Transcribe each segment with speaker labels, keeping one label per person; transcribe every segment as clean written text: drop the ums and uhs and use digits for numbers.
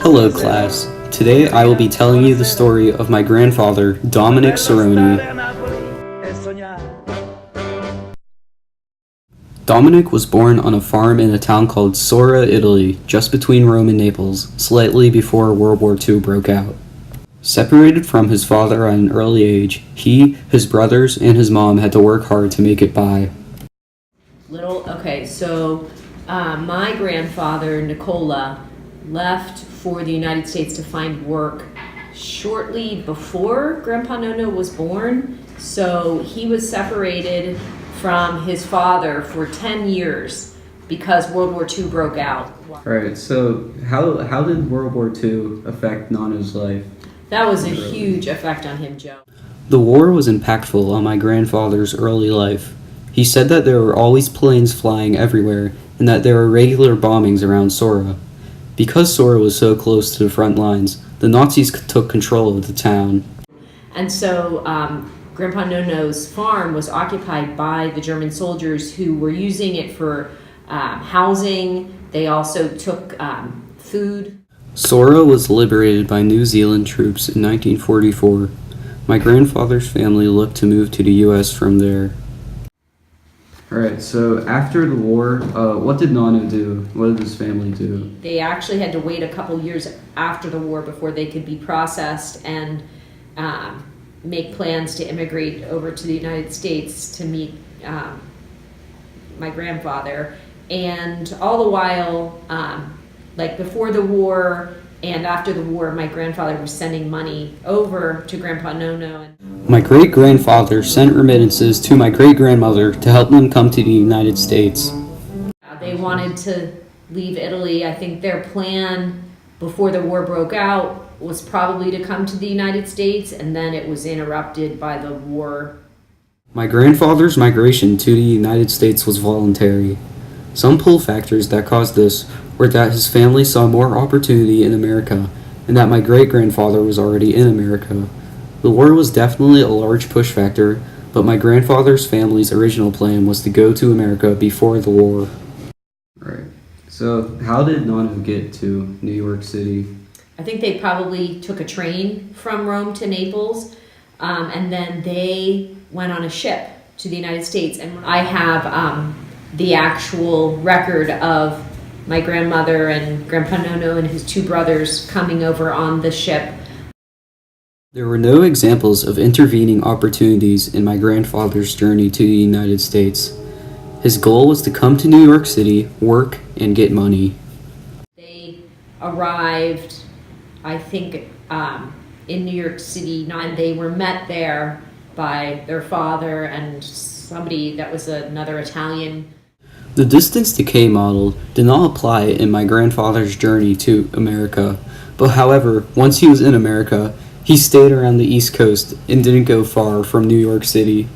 Speaker 1: Hello class. Today I will be telling you the story of my grandfather, Dominic Cerrone. Dominic was born on a farm in a town called Sora, Italy, just between Rome and Naples, slightly before World War II broke out. Separated from his father at an early age, he, his brothers, and his mom had to work hard to make it by.
Speaker 2: My grandfather, Nicola, left for the United States to find work shortly before Grandpa Nono was born. So he was separated from his father for 10 years because World War II broke out.
Speaker 1: Alright, so how did World War II affect Nano's life?
Speaker 2: That was a huge effect on him, Joe.
Speaker 1: The war was impactful on my grandfather's early life. He said that there were always planes flying everywhere and that there were regular bombings around Sora. Because Sora was so close to the front lines, the Nazis took control of the town.
Speaker 2: And so Grandpa Nono's farm was occupied by the German soldiers who were using it for housing. They also took food.
Speaker 1: Sora was liberated by New Zealand troops in 1944. My grandfather's family looked to move to the U.S. from there. Alright, so after the war, what did Nano do? What did his family do?
Speaker 2: They actually had to wait a couple years after the war before they could be processed and make plans to immigrate over to the United States to meet my grandfather. And all the while, like before the war and after the war, my grandfather was sending money over to Grandpa Nono.
Speaker 1: My great-grandfather sent remittances to my great-grandmother to help them come to the United States.
Speaker 2: They wanted to leave Italy. I think their plan before the war broke out was probably to come to the United States, and then it was interrupted by the war.
Speaker 1: My grandfather's migration to the United States was voluntary. Some pull factors that caused this were that his family saw more opportunity in America, and that my great-grandfather was already in America. The war was definitely a large push factor, but my grandfather's family's original plan was to go to America before the war. Right. So how did Nano get to New York City?
Speaker 2: I think they probably took a train from Rome to Naples, and then they went on a ship to the United States. And I have the actual record of my grandmother and Grandpa Nono and his two brothers coming over on the ship.
Speaker 1: There were no examples of intervening opportunities in my grandfather's journey to the United States. His goal was to come to New York City, work, and get money.
Speaker 2: They arrived, I think, in New York City, and they were met there by their father and somebody that was another Italian.
Speaker 1: The distance decay model did not apply in my grandfather's journey to America, but however, once he was in America, he stayed around the East Coast and didn't go far from New York City.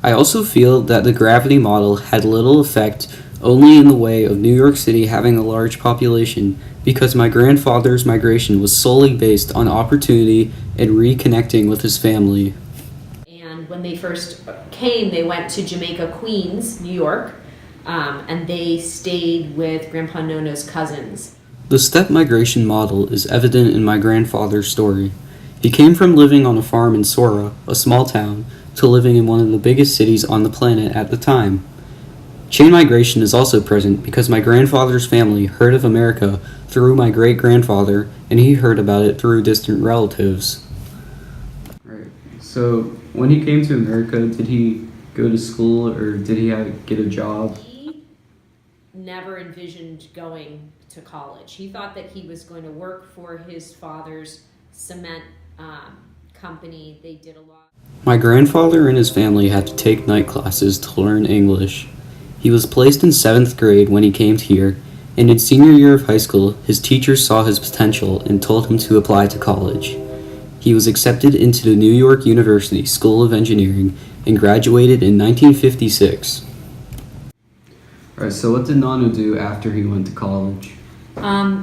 Speaker 1: I also feel that the gravity model had little effect only in the way of New York City having a large population because my grandfather's migration was solely based on opportunity and reconnecting with his family.
Speaker 2: And when they first came, they went to Jamaica, Queens, New York, and they stayed with Grandpa Nono's cousins.
Speaker 1: The step migration model is evident in my grandfather's story. He came from living on a farm in Sora, a small town, to living in one of the biggest cities on the planet at the time. Chain migration is also present because my grandfather's family heard of America through my great-grandfather, and he heard about it through distant relatives. Right. So when he came to America, did he go to school or did he get a job?
Speaker 2: He never envisioned going to college. He thought that he was going to work for his father's cement company. They did a lot.
Speaker 1: My grandfather and his family had to take night classes to learn English. He was placed in 7th grade when he came here, and in senior year of high school, his teachers saw his potential and told him to apply to college. He was accepted into the New York University School of Engineering and graduated in 1956. Alright, so what did Nano do after he went to college?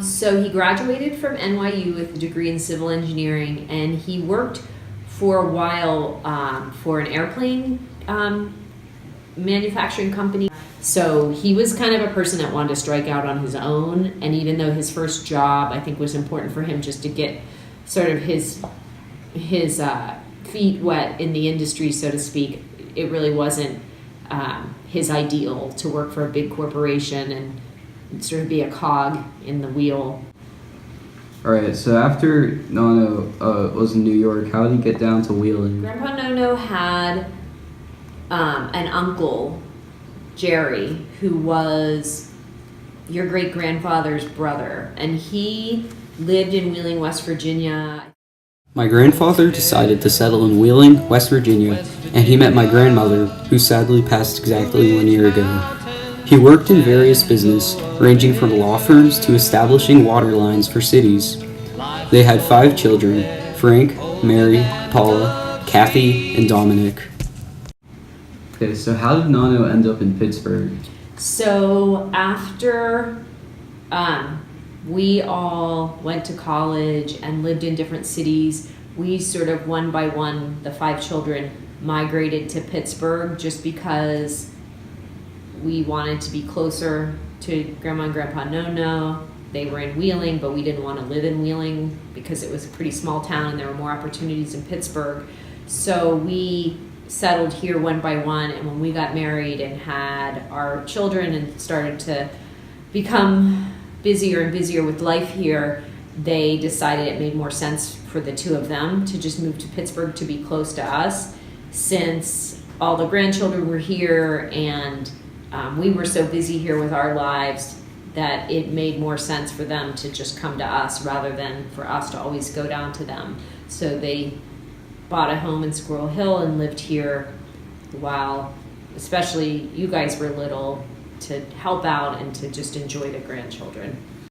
Speaker 2: So he graduated from NYU with a degree in civil engineering, and he worked for a while for an airplane manufacturing company. So he was kind of a person that wanted to strike out on his own, and even though his first job, I think, was important for him just to get sort of his feet wet in the industry, so to speak, it really wasn't his ideal to work for a big corporation and sort of be a cog in the wheel.
Speaker 1: All right, so after Nono was in New York, how did he get down to Wheeling?
Speaker 2: Grandpa Nono had an uncle, Jerry, who was your great-grandfather's brother, and he lived in Wheeling, West Virginia.
Speaker 1: My grandfather decided to settle in Wheeling, West Virginia, and he met my grandmother, who sadly passed exactly 1 year ago. He worked in various business, ranging from law firms to establishing water lines for cities. They had 5 children: Frank, Mary, Paula, Kathy, and Dominic. Okay, so how did Nono end up in Pittsburgh?
Speaker 2: So after we all went to college and lived in different cities, we sort of one by one, the 5 children, migrated to Pittsburgh just because we wanted to be closer to Grandma and Grandpa Nono. They were in Wheeling, but we didn't want to live in Wheeling because it was a pretty small town and there were more opportunities in Pittsburgh. So we settled here one by one, and when we got married and had our children and started to become busier and busier with life here, they decided it made more sense for the 2 of them to just move to Pittsburgh to be close to us, since all the grandchildren were here and we were so busy here with our lives that it made more sense for them to just come to us rather than for us to always go down to them. So they bought a home in Squirrel Hill and lived here while especially you guys were little, to help out and to just enjoy the grandchildren.